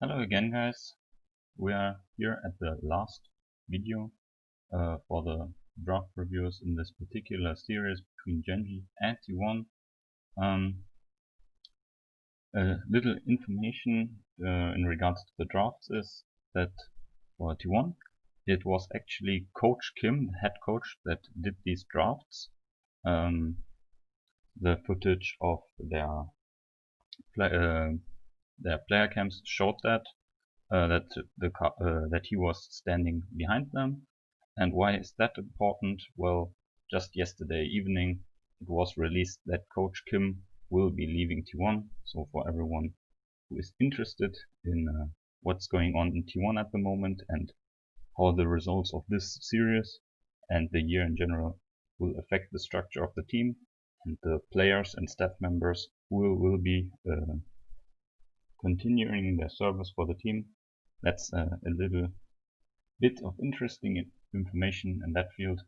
Hello again, guys. We are here at the last video for the draft reviews in this particular series between GenG and T1. A little information in regards to the drafts is that for T1 it was actually Coach Kim, the head coach, that did these drafts. The footage of their player cams showed that that he was standing behind them. And why is that important? Well, just yesterday evening it was released that Coach Kim will be leaving T1. So for everyone who is interested in what's going on in T1 at the moment and how the results of this series and the year in general will affect the structure of the team and the players and staff members who will be continuing their service for the team. That's a little bit of interesting information in that field.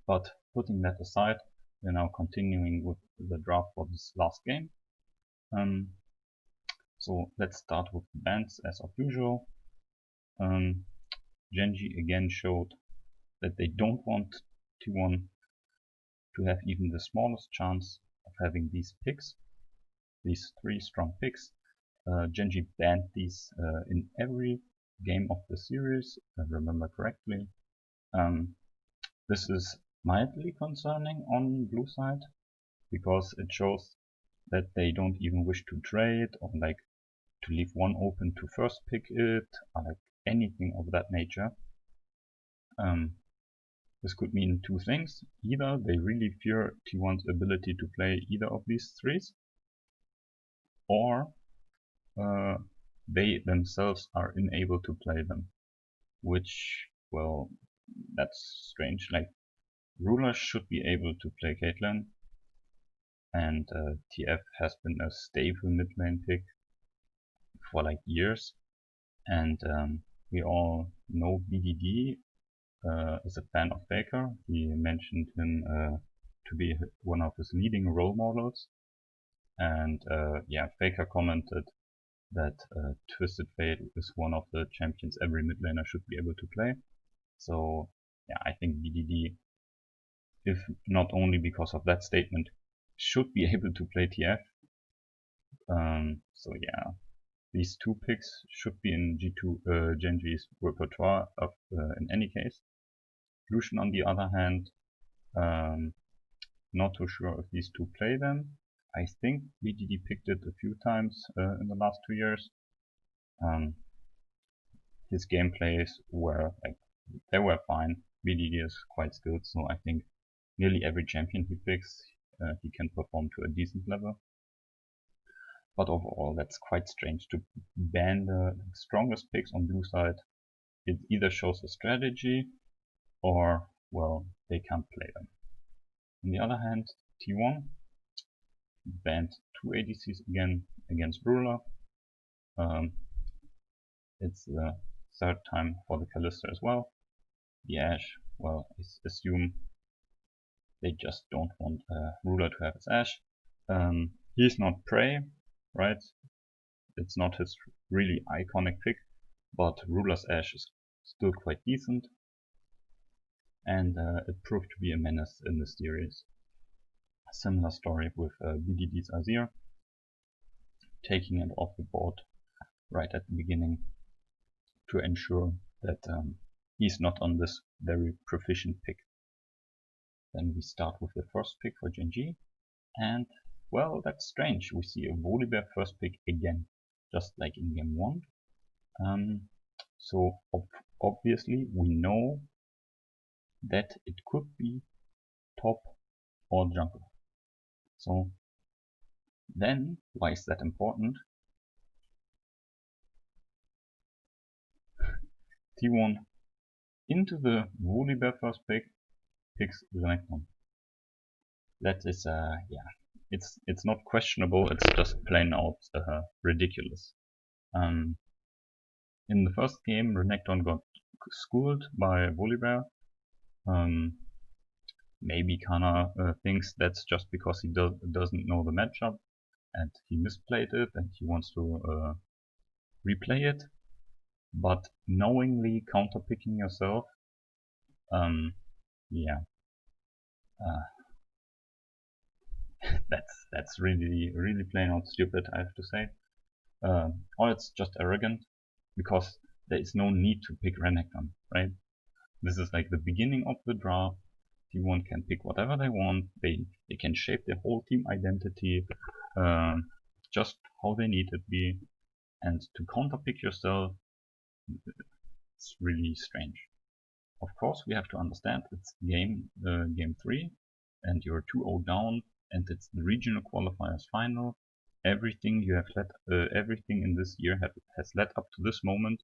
But putting that aside, we're now continuing with the draft for this last game. So let's start with the bans as of usual. GenG again showed that they don't want T1 to have even the smallest chance of having these picks, these 3 strong picks. GenG banned these in every game of the series, if I remember correctly. This is mildly concerning on blue side because it shows that they don't even wish to trade or like to leave one open to first pick it or like anything of that nature. This could mean 2 things. Either they really fear T1's ability to play either of these 3s, or they themselves are unable to play them, which, well, that's strange. Like, Ruler should be able to play Caitlyn, and TF has been a stable mid lane pick for like years, and we all know BDD is a fan of Faker. He mentioned him to be one of his leading role models, and yeah, Faker commented that Twisted Fate is one of the champions every mid laner should be able to play. So yeah, I think BDD, if not only because of that statement, should be able to play TF. So yeah, these 2 picks should be in GenG's repertoire in any case. Lucian, on the other hand, not too sure if these 2 play them. I think BDD picked it a few times in the last 2 years. His gameplays were like, they were fine. BDD is quite skilled, so I think nearly every champion he picks, he can perform to a decent level. But overall, that's quite strange to ban the strongest picks on blue side. It either shows a strategy or, well, they can't play them. On the other hand, T1 banned 2 ADCs again against Ruler. It's the 3rd time for the Kalista as well. The Ashe, well, I assume they just don't want Ruler to have his Ashe. He's not Prey, right? It's not his really iconic pick, but Ruler's Ashe is still quite decent, and it proved to be a menace in the series. A similar story with BDD's Azir, taking it off the board right at the beginning to ensure that he's not on this very proficient pick. Then we start with the first pick for GenG, and well, that's strange. We see a Volibear first pick again, just like in game 1. So obviously we know that it could be top or jungle. So then, why is that important? T1 into the Volibear first pick picks Renekton. That is yeah, it's not questionable, it's just plain out ridiculous. In the first game, Renekton got schooled by Volibear. Maybe Kana thinks that's just because he doesn't know the matchup and he misplayed it and he wants to replay it, but knowingly counterpicking yourself, yeah, that's really plain out stupid, I have to say. Or it's just arrogant, because there is no need to pick Renekton, right? This is like the beginning of the draft. T1 can pick whatever they want. They can shape their whole team identity just how they need it to be. And to counterpick yourself, it's really strange. Of course, we have to understand it's game 3, and you're 2-0 down, and it's the regional qualifiers final. Everything you have everything in this year has led up to this moment.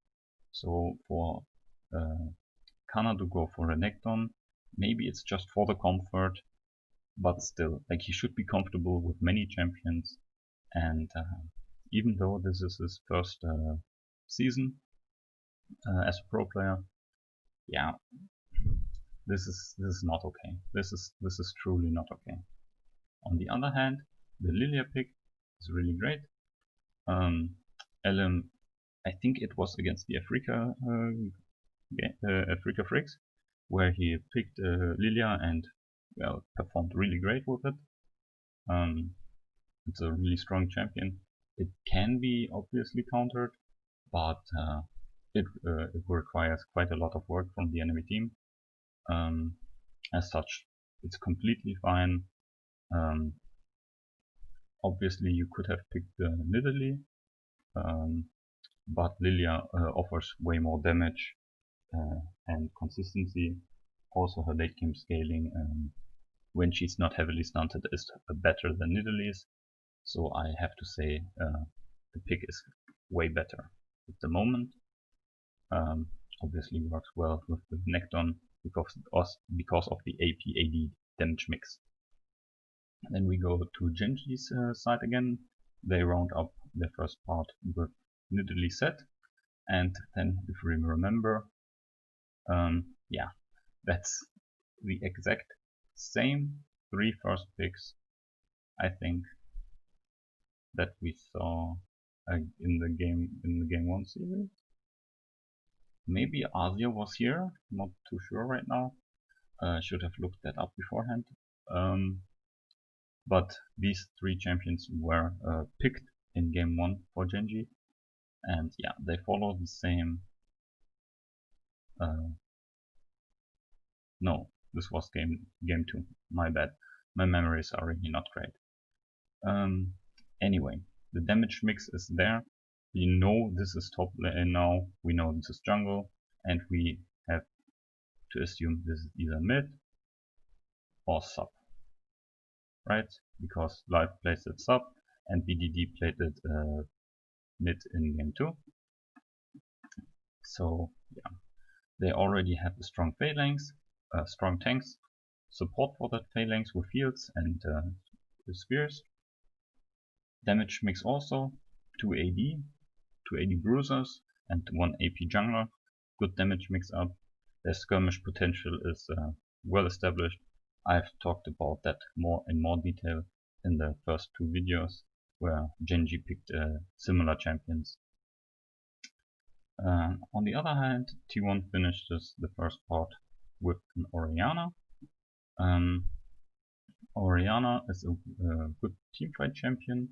So for Kana to go for Renekton, maybe it's just for the comfort, but still, like, he should be comfortable with many champions. And even though this is his first season as a pro player, yeah, this is not okay. This is truly not okay. On the other hand, the Lilia pick is really great. LM, I think it was against the Africa Frigs, where he picked Lilia and, well, performed really great with it. It's a really strong champion. It can be obviously countered, but it requires quite a lot of work from the enemy team. As such, it's completely fine. Obviously, you could have picked Nidalee, but Lilia offers way more damage and consistency. Also, her late game scaling, when she's not heavily stunted, is better than Nidalee's. So I have to say the pick is way better at the moment. Obviously works well with the Necton because of the AP-AD damage mix. Then we go to GenG's side again. They round up their first part with Nidalee set, and then if we remember, yeah, that's the exact same 3 first picks, I think, that we saw in the game 1 series. Maybe Asia was here, not too sure right now. Should have looked that up beforehand. But these 3 champions were picked in game 1 for GenG, and yeah, they follow the same. No, this was game 2. My bad. My memories are really not great. Anyway, the damage mix is there. We know this is top lane now. We know this is jungle, and we have to assume this is either mid or sub, right? Because Live plays it sub and BDD played it mid in game 2. So yeah, they already have a strong phalanx, strong tanks, support for that phalanx with fields and spears. Damage mix also, 2 AD bruisers and 1 AP jungler. Good damage mix up. Their skirmish potential is well established. I've talked about that in more detail in the first 2 videos where GenG picked similar champions. On the other hand, T1 finishes the first part with an Orianna. Orianna is a good teamfight champion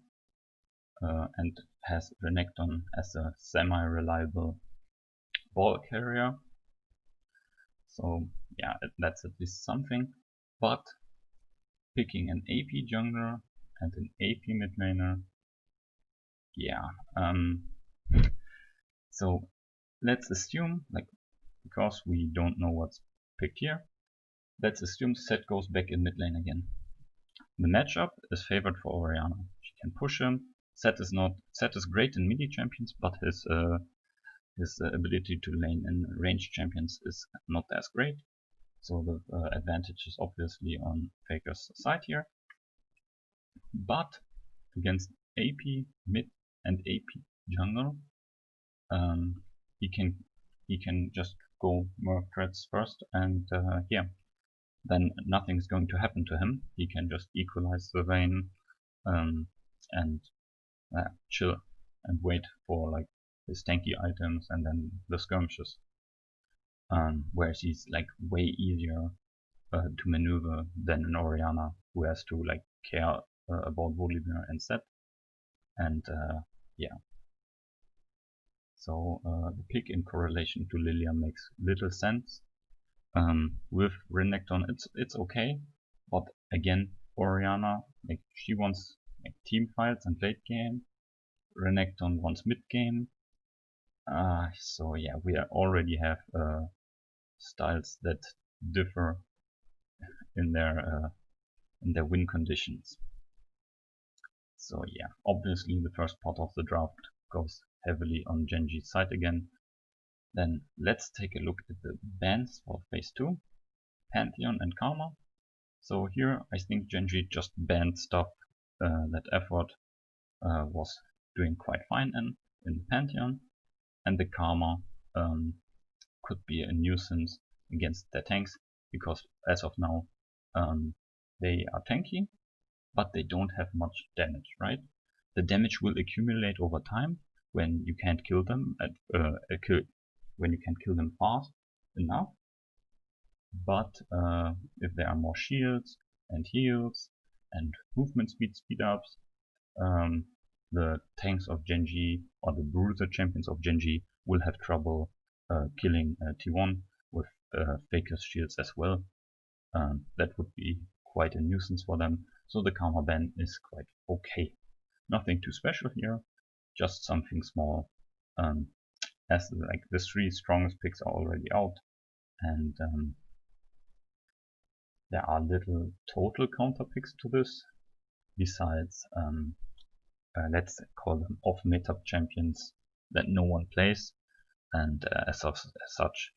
and has Renekton as a semi-reliable ball carrier. So yeah, that's at least something. But picking an AP jungler and an AP mid laner, yeah. So let's assume, like, because we don't know what's picked here, let's assume Set goes back in mid lane again. The matchup is favored for Orianna. She can push him. Set is great in melee champions, but his ability to lane in ranged champions is not as great. So the advantage is obviously on Faker's side here. But against AP mid and AP jungle, he can just go Merc threads first, and yeah, then nothing's going to happen to him. He can just equalize the lane and chill and wait for like his tanky items and then the skirmishes. Whereas he's like way easier to maneuver than an Orianna, who has to like care about Volibear and set. And yeah. So the pick in correlation to Lilia makes little sense. With Renekton, it's okay, but again, Orianna, like she wants like team fights and late game. Renekton wants mid game. So yeah, we already have styles that differ in their win conditions. So yeah, obviously the first part of the draft goes heavily on GenG's side again. Then let's take a look at the bans for phase 2, Pantheon and Karma. So here I think GenG just banned stuff that Effort was doing quite fine in Pantheon, and the Karma could be a nuisance against their tanks, because as of now they are tanky, but they don't have much damage, right? The damage will accumulate over time when you can't kill them when you can't kill them fast enough. But if there are more shields and heals and movement speed ups, the tanks of GenG or the bruiser champions of GenG will have trouble killing T1 with Faker's shields as well. That would be quite a nuisance for them. So the Karma ban is quite okay. Nothing too special here, just something small. As like the 3 strongest picks are already out, and there are little total counter picks to this, besides let's call them off-meta champions that no one plays, and as such,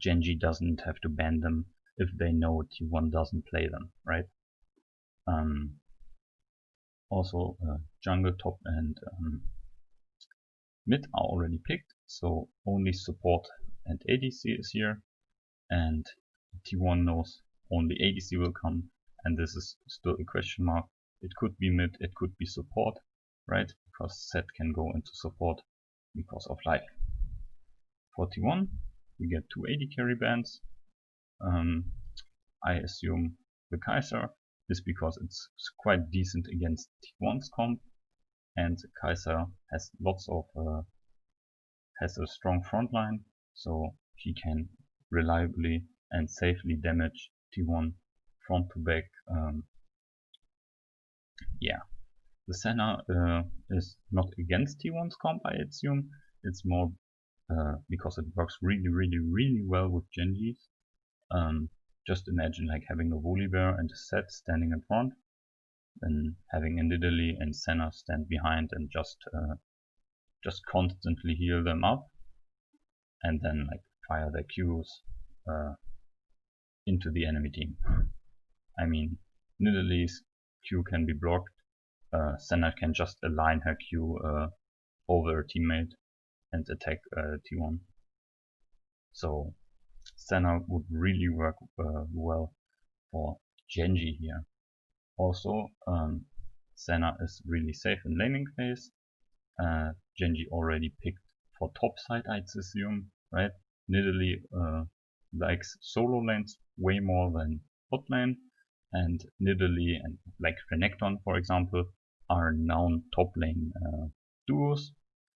GenG doesn't have to ban them if they know T1 doesn't play them, right? Also, jungle, top, and mid are already picked, so only support and ADC is here, and T1 knows only ADC will come, and this is still a question mark. It could be mid, it could be support, right? Because set can go into support because of life. For T1, we get 2 AD carry bans. I assume the Kaiser is because it's quite decent against T1's comp, and Kaiser has lots of has a strong front line, so he can reliably and safely damage T1 front to back. Yeah, the Senna is not against T1's comp, I assume. It's more because it works really well with GenG's. Just imagine like having a Volibear and a set standing in front, then having a Nidalee and Senna stand behind and just constantly heal them up, and then like fire their Qs into the enemy team. I mean, Nidalee's Q can be blocked. Senna can just align her Q over her teammate and attack T1. So Senna would really work well for GenG here. Also, Senna is really safe in laning phase. GenG already picked for top side, I'd assume, right? Nidalee likes solo lanes way more than bot lane, and Nidalee and like Renekton, for example, are known top lane duos.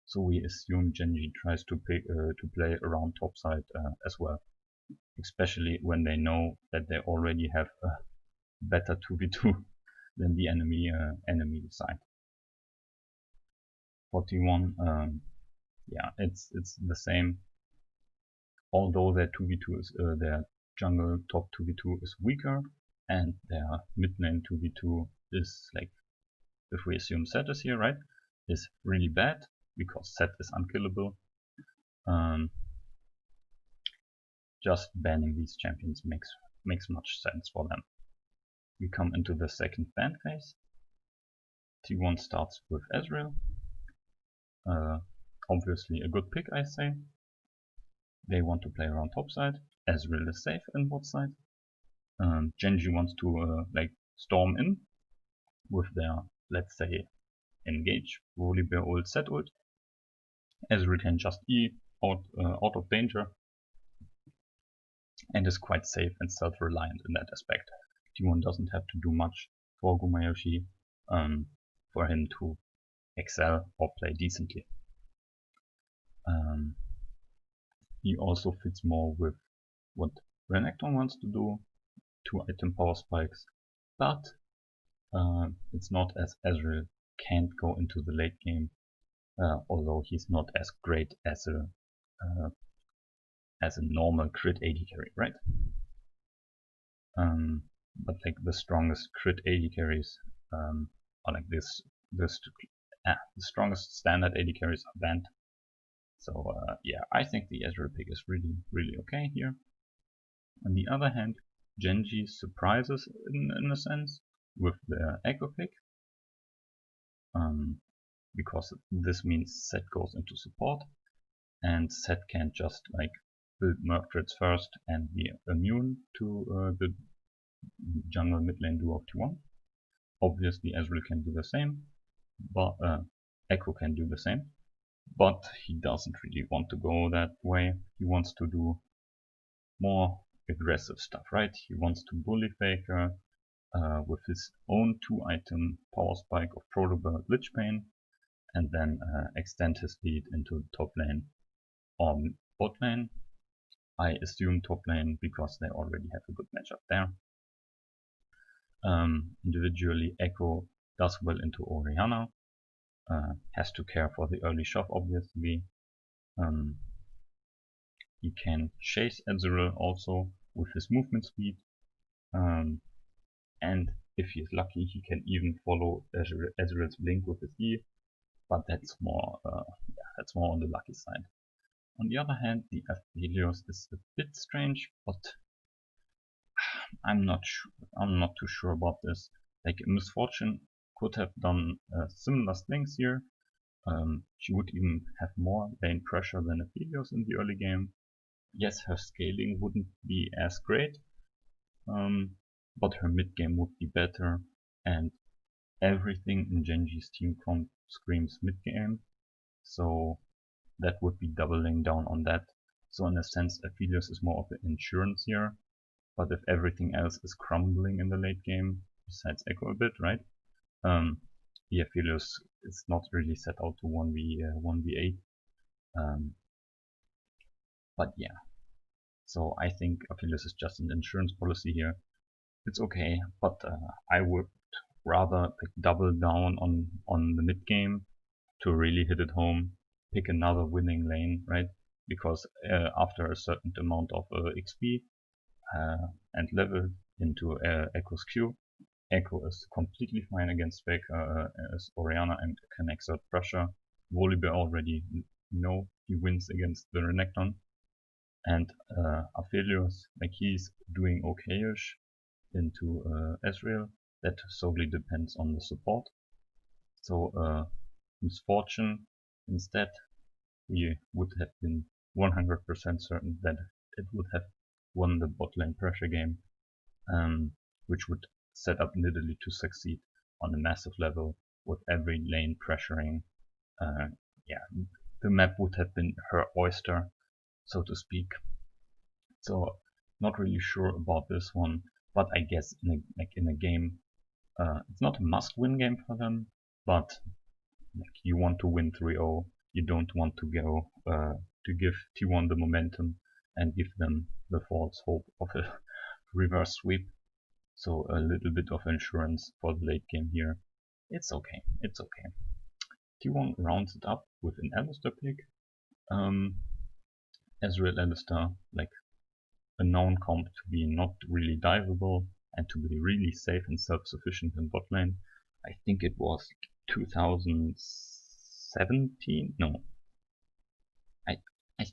So we assume GenG tries to play around top side as well, especially when they know that they already have a better 2v2 than the enemy side. 41, yeah, it's the same. Although their 2v2 is their jungle top 2v2 is weaker, and their mid lane 2v2 is like, if we assume set is here, right, is really bad because set is unkillable. Just banning these champions makes much sense for them. We come into the second ban phase. T1 starts with Ezreal. Obviously a good pick, I say. They want to play around top side. Ezreal is safe in bot side. GenG wants to like storm in with their, let's say, engage, Volibear ult, set ult. Ezreal can just E out of danger and is quite safe and self-reliant in that aspect. T1 doesn't have to do much for Gumayusi for him to excel or play decently. He also fits more with what Renekton wants to do, 2-item power spikes, but it's not as Ezreal can't go into the late game, although he's not as great as a normal crit AD carry, right? But like the strongest crit AD carries are like this. The strongest standard AD carries are banned. So yeah, I think the Ezreal pick is really okay here. On the other hand, GenG surprises in a sense with the Echo pick, because this means Set goes into support, and Set can't just like build Merc-Trids first and be immune to the jungle mid lane duo of T1. Obviously Ezreal can do the same, but Echo can do the same, but he doesn't really want to go that way. He wants to do more aggressive stuff, right? He wants to bully Faker with his own 2-item power spike of Protobird Lich Bane, and then extend his lead into top lane or bot lane. I assume top lane because they already have a good matchup there. Individually, Echo does well into Orianna, has to care for the early shove obviously. He can chase Ezreal also with his movement speed, and if he is lucky he can even follow Ezreal's blink with his E, but that's more on the lucky side. On the other hand, the Aphelios is a bit strange, but I'm not too sure about this. Like Misfortune could have done similar things here. She would even have more lane pressure than Aphelios in the early game. Yes, her scaling wouldn't be as great, but her mid game would be better, and everything in GenG's team comp screams mid game, so that would be doubling down on that. So in a sense, Aphelios is more of an insurance here, but if everything else is crumbling in the late game, besides Echo a bit, right? The Aphelios is not really set out to 1v8. But yeah, so I think Aphelios is just an insurance policy here. It's okay, but I would rather like double down on the mid game to really hit it home, pick another winning lane, right? Because after a certain amount of XP and level into Echo's Q, Echo is completely fine against Faker as Orianna and can exert pressure. Volibear already know he wins against the Renekton, and Aphelios, like he's doing okayish into Ezreal. That solely depends on the support. So Misfortune, instead, we would have been 100% certain that it would have won the bot lane pressure game, which would set up Nidalee to succeed on a massive level with every lane pressuring. Yeah, the map would have been her oyster, so to speak. So not really sure about this one, but I guess in a game, it's not a must-win game for them, but like you want to win 3-0, you don't want to go to give T1 the momentum and give them the false hope of a reverse sweep. So a little bit of insurance for the late game here. It's okay. It's okay. T1 rounds it up with an Alistar pick. Ezreal Alistar, like a known comp to be not really diveable and to be really safe and self-sufficient in bot lane. I think it was 2017. No, I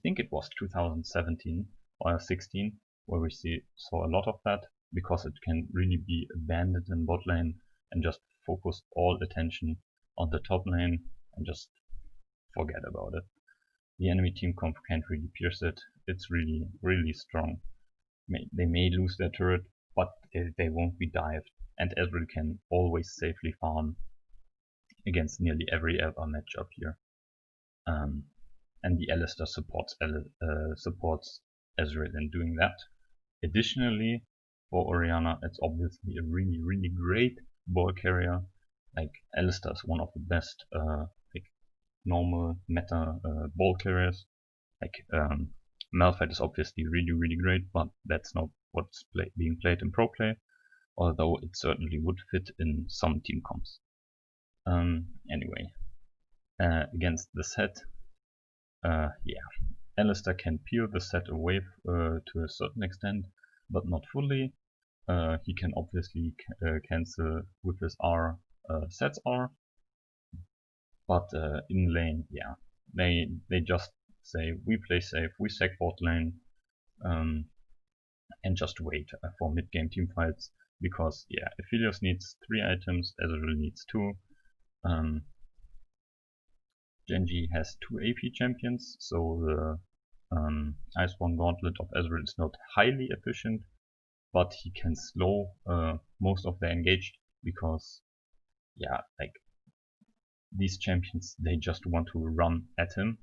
think it was 2017 or 16 where we saw a lot of that, because it can really be abandoned in bot lane and just focus all attention on the top lane and just forget about it. The enemy team comp can't really pierce it. It's really strong. They may lose their turret, but they won't be dived, and Ezreal can always safely farm against nearly every ever matchup here. and the Alistar supports Ezreal in doing that. Additionally, for Orianna, it's obviously a really great ball carrier. Like Alistar is one of the best like normal meta ball carriers. Like Malphite is obviously really great, but that's not what's being played in pro play, although it certainly would fit in some team comps. Anyway, against the set, Alistar can peel the set away to a certain extent, but not fully. He can obviously cancel with his R sets R, but in lane, they just say we play safe, we sack bot lane, and just wait for mid game team fights, because Aphelios needs 3 items, Ezreal needs 2. GenG has 2 AP champions, so the Iceborne Gauntlet of Ezreal is not highly efficient, but he can slow most of their engaged, because like these champions, they just want to run at him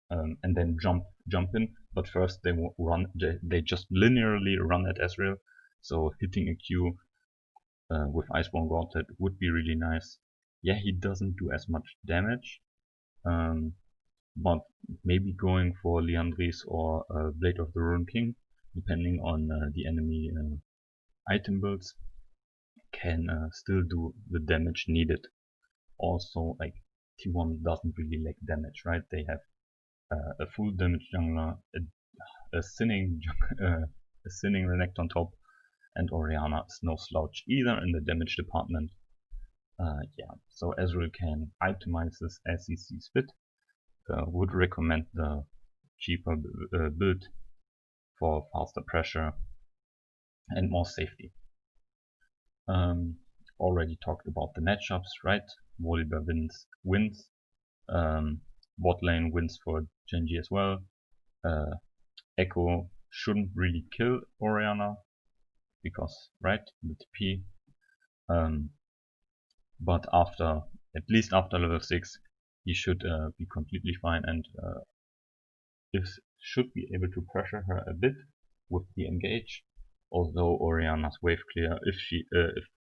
and then jump in, but first they just linearly run at Ezreal, so hitting a Q with Iceborne Gauntlet would be really nice. He doesn't do as much damage, but maybe going for Liandry's or Blade of the Ruined King, depending on the enemy item builds, can still do the damage needed. Also, like T1 doesn't really lack damage, right? They have a full damage jungler, a sinning Renekton on top, and Orianna is no slouch either in the damage department. So Ezreal can itemize this as he sees fit. Would recommend the cheaper build for faster pressure and more safety. Already talked about the matchups, right? Volibear wins. Bot lane wins for GenG as well. Echo shouldn't really kill Orianna because, right, the TP. But at least after level 6, he should be completely fine and should be able to pressure her a bit with the engage. Although Orianna's wave clear, if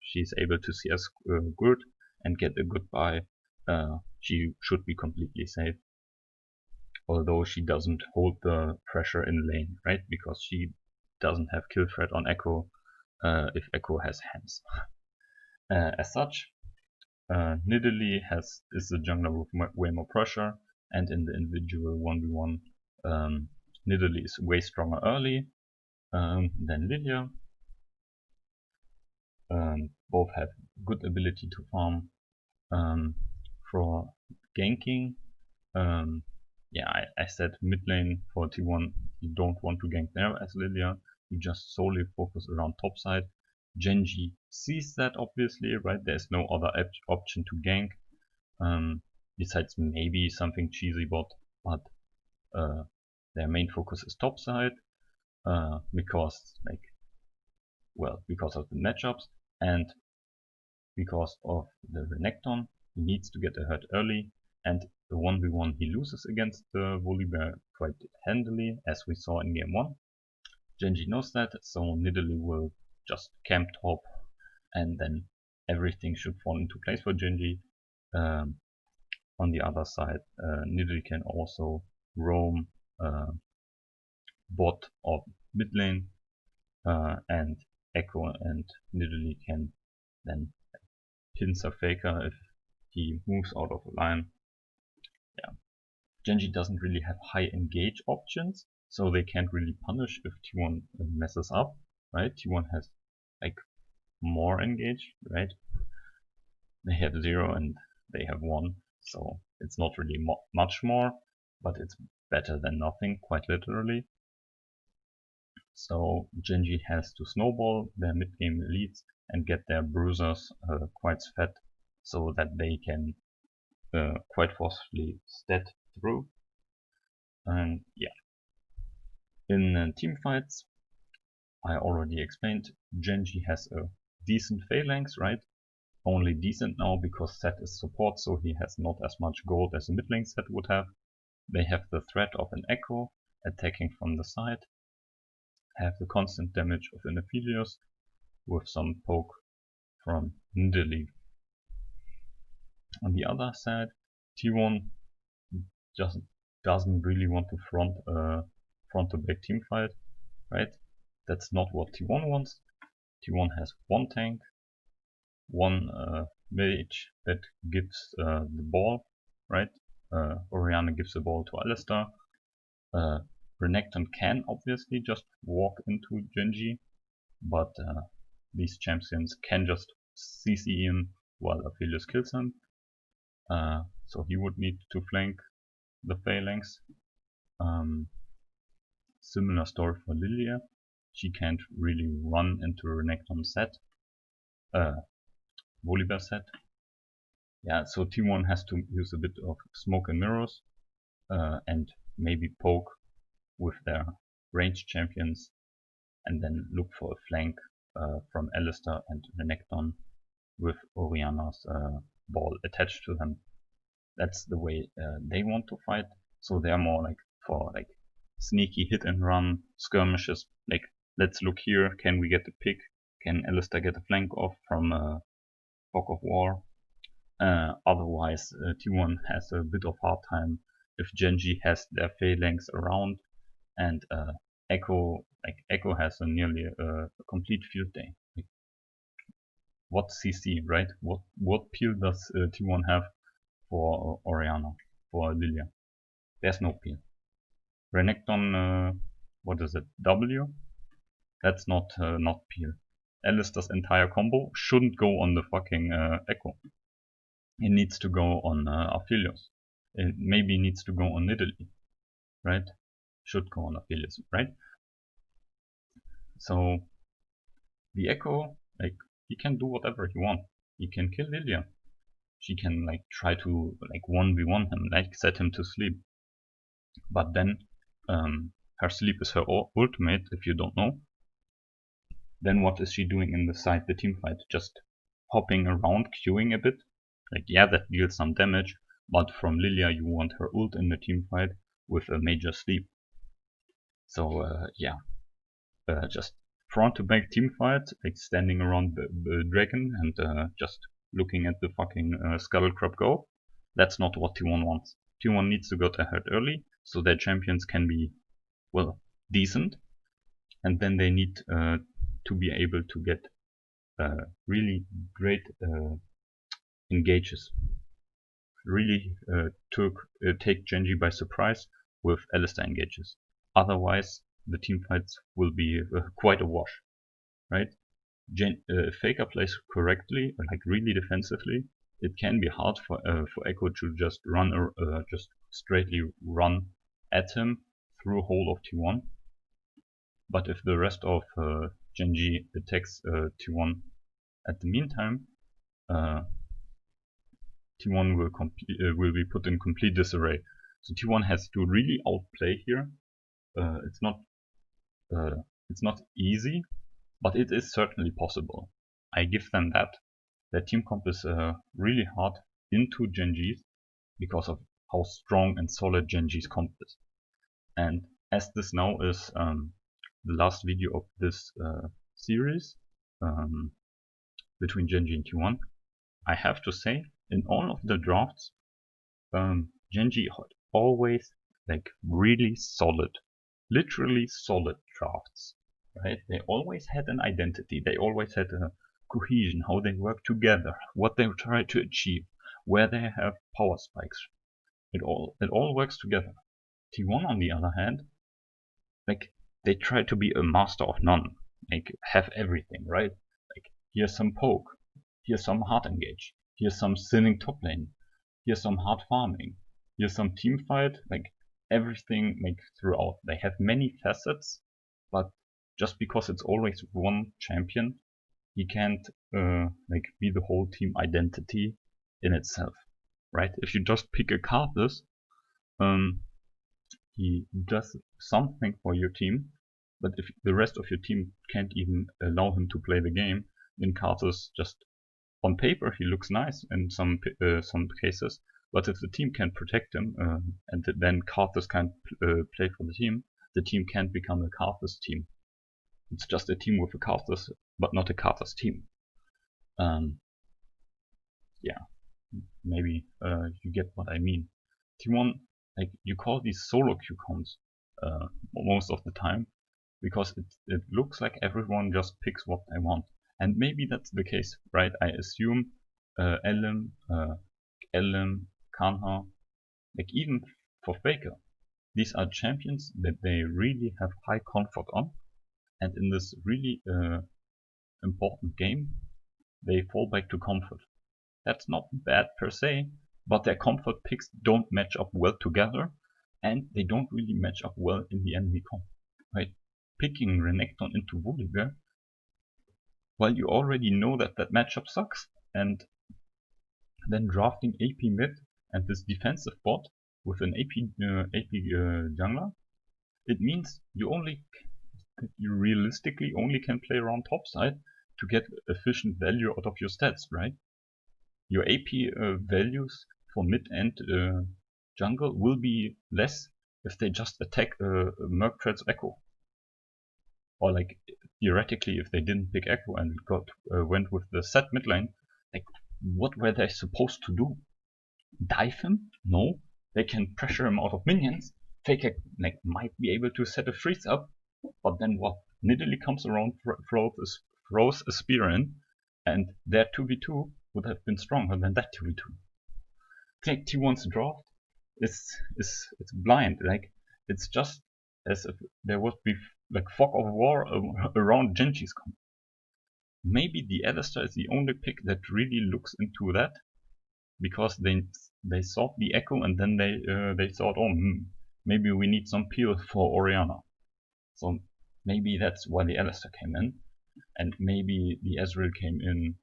she's able to see us good and get a good buy, she should be completely safe. Although she doesn't hold the pressure in lane, right? Because she doesn't have kill threat on Echo if Echo has hands. As such, Nidalee is the jungler with way more pressure, and in the individual 1v1, Nidalee is way stronger early than Lilia. Both have good ability to farm. For ganking, I said mid lane for T1, you don't want to gank there as Lilia, you just solely focus around top side. GenG sees that, obviously, right? There's no other option to gank, besides maybe something cheesy bot, but their main focus is top side, because of the matchups and because of the Renekton. He needs to get a hurt early, and the 1v1 he loses against the Volibear quite handily, as we saw in game 1. GenG knows that, so Nidalee will just camp top, and then everything should fall into place for GenG. On the other side, Nidalee can also roam bot or mid lane, and Echo and Nidalee can then pincer Faker if he moves out of the line. GenG doesn't really have high engage options, so they can't really punish if T1 messes up, right? T1 has like more engage, right? They have 0 and they have 1, so it's not really much more, but it's better than nothing, quite literally. So GenG has to snowball their mid-game elites and get their bruisers quite fat, so that they can quite forcefully stat through. And in team fights, I already explained, GenG has a decent phalanx, right? Only decent now because Set is support, so he has not as much gold as a mid lane Set would have. They have the threat of an Echo attacking from the side, have the constant damage of an Aphelios with some poke from Nidalee. On the other side, T1 just doesn't really want to front to back team fight, right? That's not what T1 wants. T1 has one tank, one mage that gives the ball, right? Orianna gives the ball to Alistar. Renekton can obviously just walk into GenG, but these champions can just CC in while Aphelios kills him. So he would need to flank the phalanx. Similar story for Lilia. She can't really run into Renekton set. Volibear set. Yeah, so T1 has to use a bit of smoke and mirrors and maybe poke with their ranged champions and then look for a flank from Alistar and Renekton with Orianna's ball attached to them. That's the way they want to fight. So they're more like for like sneaky hit and run skirmishes. Like, let's look here. Can we get a pick? Can Alistar get a flank off from Fog of War? Otherwise, T1 has a bit of hard time if GenG has their phalanx around and Echo has a nearly a complete field day. Like, what CC, right? What peel does T1 have for Orianna, for Lilia? There's no peel. Renekton, what is it? W? That's not peel. Alistar's entire combo shouldn't go on the fucking Echo. It needs to go on Aphelios. It maybe needs to go on Nidalee, right? Should go on Aphelios, right? So the Echo, like, he can do whatever he wants. He can kill Lilia. She can like try to like 1v1 him, like set him to sleep. But then her sleep is her ultimate, if you don't know. Then what is she doing inside the team fight? Just hopping around, queuing a bit. Like, yeah, that deals some damage, but from Lilia you want her ult in the team fight with a major sleep. So yeah, just front to back team fight, like standing around the dragon and just looking at the fucking Scuttlecrab go. That's not what T1 wants. T1 needs to get ahead early so their champions can be, well, decent, and then they need to be able to get really great engages. Really take GenG by surprise with Alistar engages. Otherwise, the team fights will be quite a wash, right? If Faker plays correctly, like really defensively, it can be hard for Echo to just just straightly run at him through whole of T1. But if the rest of GenG attacks T1 at the meantime, T1 will be put in complete disarray. So T1 has to really outplay here. It's not easy, but it is certainly possible. I give them that. Their team comp is really hard into GenG's because of how strong and solid GenG's comp is. And as this now is the last video of this series between GenG and T1, I have to say, in all of the drafts, GenG had always like really solid, literally solid drafts, right? They always had an identity. They always had a cohesion, how they work together, what they try to achieve, where they have power spikes. It all works together. T1 on the other hand, like, they try to be a master of none, like have everything, right? Like, here's some poke, here's some hard engage, here's some sinning top lane, here's some hard farming, here's some team fight, like everything like throughout. They have many facets, but just because it's always one champion, he can't like be the whole team identity in itself, right? If you just pick a Karthus, he does something for your team, but if the rest of your team can't even allow him to play the game, then Karthus just on paper he looks nice in some cases, But if the team can protect him, and then Karthus can't play for the team can't become a Karthus team. It's just a team with a Karthus, but not a Karthus team. Yeah, maybe you get what I mean. T1, like, you call these solo queue comps most of the time, because it looks like everyone just picks what they want. And maybe that's the case, right? I assume Elim, Kanha, like even for Faker, these are champions that they really have high comfort on, and in this really important game, they fall back to comfort. That's not bad per se, but their comfort picks don't match up well together, and they don't really match up well in the enemy comp. Right? Picking Renekton into Volibear, well, you already know that that matchup sucks, and then drafting AP mid and this defensive bot with an AP jungler, it means you realistically only can play around topside to get efficient value out of your stats, right? Your AP values for mid and jungle will be less if they just attack Merctred's Echo. Or like, theoretically, if they didn't pick Echo and went with the set mid lane, like, what were they supposed to do? Dive him? No. They can pressure him out of minions. Faker like might be able to set a freeze up, but then what? Nidalee comes around, throws a spear in, and their 2v2 would have been stronger than that 2v2. Like, T1's draft it's blind. Like, it's just as if there would be like fog of war around GenG's comp. Maybe the Alistar is the only pick that really looks into that, because they saw the Echo and then they thought, oh, maybe we need some peel for Orianna. So maybe that's why the Alistar came in, and maybe the Ezreal came in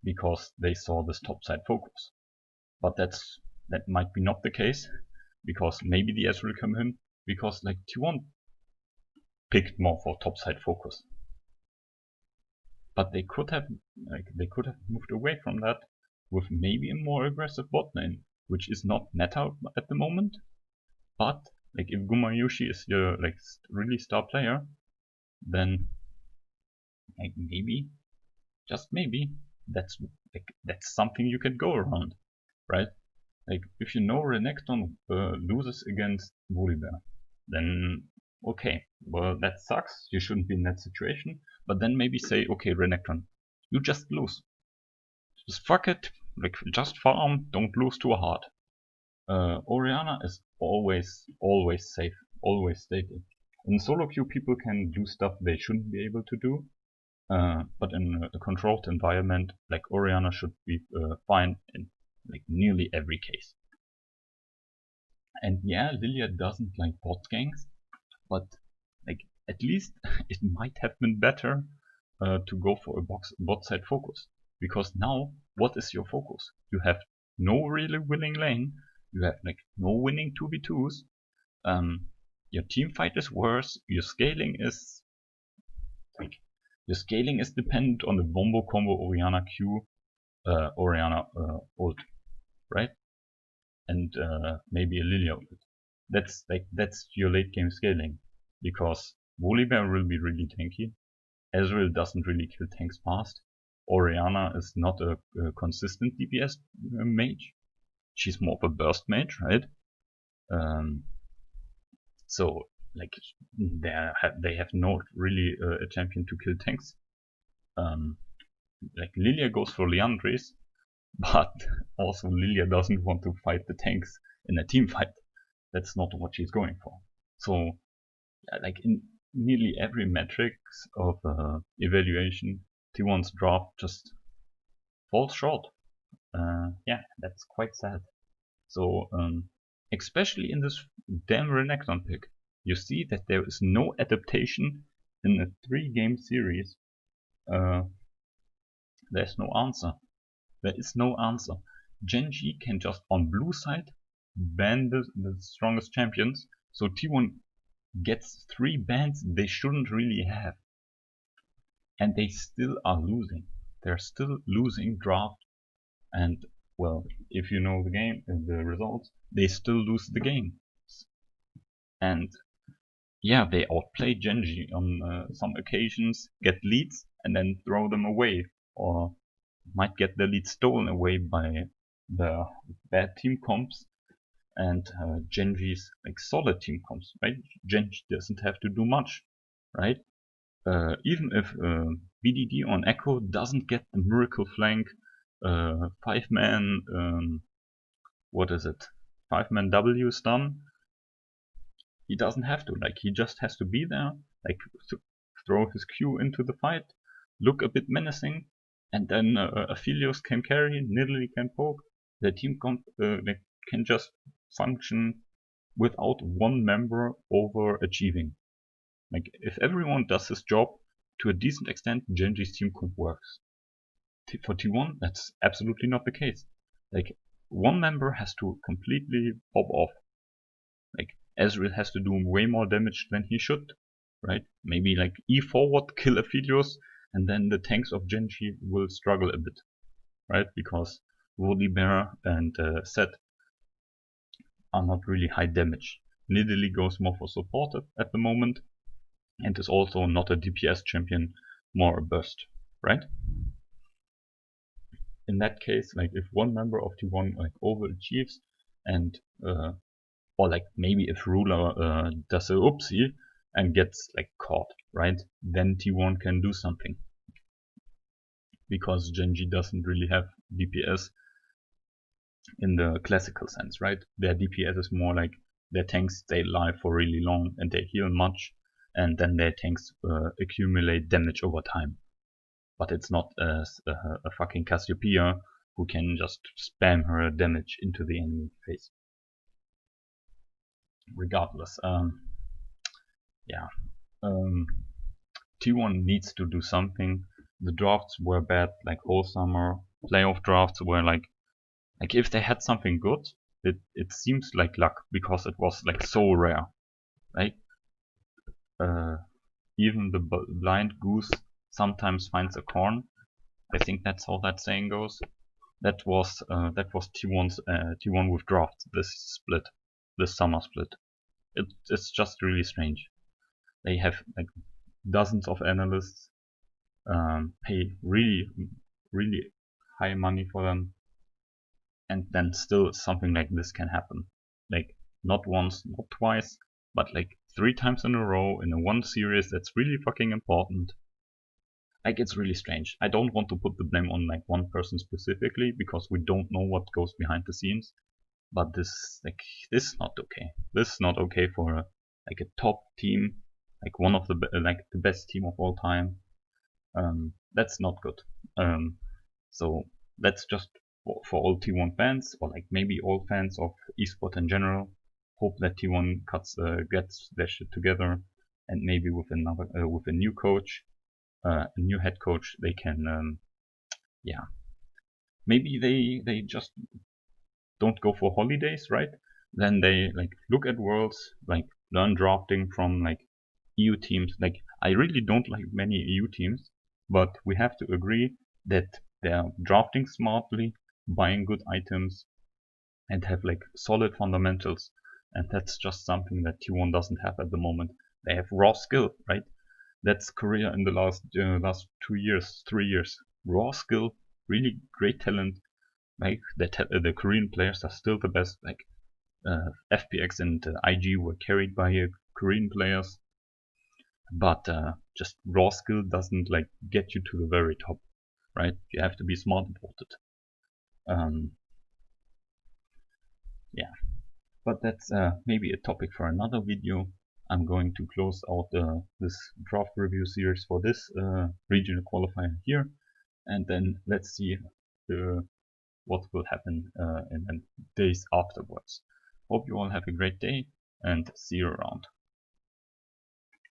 because they saw this topside focus. But that might be not the case, because maybe the Ezreal came in because like T1 picked more for topside focus. But they could have moved away from that with maybe a more aggressive bot lane, which is not meta at the moment. But like, if Gumayushi is your like really star player, then like maybe, just maybe, that's something you can go around, right? Like, if you know Renekton loses against Volibear, then okay, well, that sucks, you shouldn't be in that situation, but then maybe say, okay, Renekton, you just lose. Just fuck it, like, just farm, don't lose too hard. Orianna is always safe, always stable. In solo queue, people can do stuff they shouldn't be able to do, but in a controlled environment, like, Orianna should be fine in like nearly every case. And yeah, Lilia doesn't like bot ganks, but like, at least it might have been better to go for a bot side focus, because now what is your focus? You have no really winning lane, you have like no winning 2v2s, your team fight is worse, your scaling is dependent on the Wombo combo Orianna Q, Orianna ult, right? And maybe a Lilia ult. That's your late game scaling, because Volibear will be really tanky, Ezreal doesn't really kill tanks fast, Orianna is not a consistent DPS mage, she's more of a burst mage, right? So like, they have not really a champion to kill tanks. Like, Lilia goes for Liandry's, but also Lilia doesn't want to fight the tanks in a team fight. That's not what she's going for. So like, in nearly every metrics of evaluation, T1's draft just falls short. Yeah, that's quite sad. So especially in this damn Renekton pick, you see that there is no adaptation in a 3-game series. There's no answer. There is no answer. GenG can just, on blue side, ban the strongest champions, so T1 gets 3 bans they shouldn't really have. And they still are losing. They're still losing draft. And well, if you know the game and the results, they still lose the game. And yeah, they outplay GenG on some occasions, get leads, and then throw them away, or might get the lead stolen away by the bad team comps and GenG's like solid team comps, right? GenG doesn't have to do much, right? Even if BDD on Echo doesn't get the miracle flank, 5-man, what is it? 5-man W stun, he doesn't have to. Like, he just has to be there, like, throw his Q into the fight, look a bit menacing, and then Aphelios can carry, Nidalee can poke. The team like, can just function without one member overachieving. Like, if everyone does his job to a decent extent, GenG's team comp works. For T1, that's absolutely not the case. Like, one member has to completely pop off. Like, Ezreal has to do way more damage than he should, right? Maybe like E forward, kill Aphelios, and then the tanks of GenG will struggle a bit, right? Because Volibear and Set are not really high damage. Nidalee goes more for support at the moment, and is also not a DPS champion, more a burst, right? In that case, like if one member of T1 like overachieves and or like maybe if Ruler does a oopsie and gets like caught, right? Then T1 can do something. Because GenG doesn't really have DPS in the classical sense, right? Their DPS is more like their tanks stay alive for really long and they heal much, and then their tanks accumulate damage over time. But it's not a fucking Cassiopeia who can just spam her damage into the enemy face. Regardless, yeah, T1 needs to do something. The drafts were bad, like whole summer. Playoff drafts were like if they had something good, it seems like luck because it was like so rare, right? Even the blind goose sometimes finds a corn. I think that's how that saying goes. That was T1 with draft this summer split. It's just really strange. They have like dozens of analysts, pay really high money for them, and then still something like this can happen. Like not once, not twice, but like 3 times in a row in a one series that's really fucking important. Like it's really strange. I don't want to put the blame on like one person specifically because we don't know what goes behind the scenes. But this is not okay. This is not okay for like a top team, like one of the the best team of all time. That's not good. So let's just for all T1 fans, or like maybe all fans of esports in general, hope that T1 gets their shit together, and maybe with with a new coach, a new head coach, they can yeah, maybe they just don't go for holidays, right? Then they like look at worlds, like learn drafting from like EU teams. Like I really don't like many EU teams, but we have to agree that they're drafting smartly, buying good items, and have like solid fundamentals. And that's just something that T1 doesn't have at the moment. They have raw skill, right? That's Korea in the last 2 years, 3 years. Raw skill, really great talent. Like the Korean players are still the best. Like FPX and IG were carried by Korean players, but just raw skill doesn't like get you to the very top, right? You have to be smart about it. Yeah, but that's maybe a topic for another video. I'm going to close out this draft review series for this regional qualifier here, and then let's see what will happen in the days afterwards. Hope you all have a great day and see you around.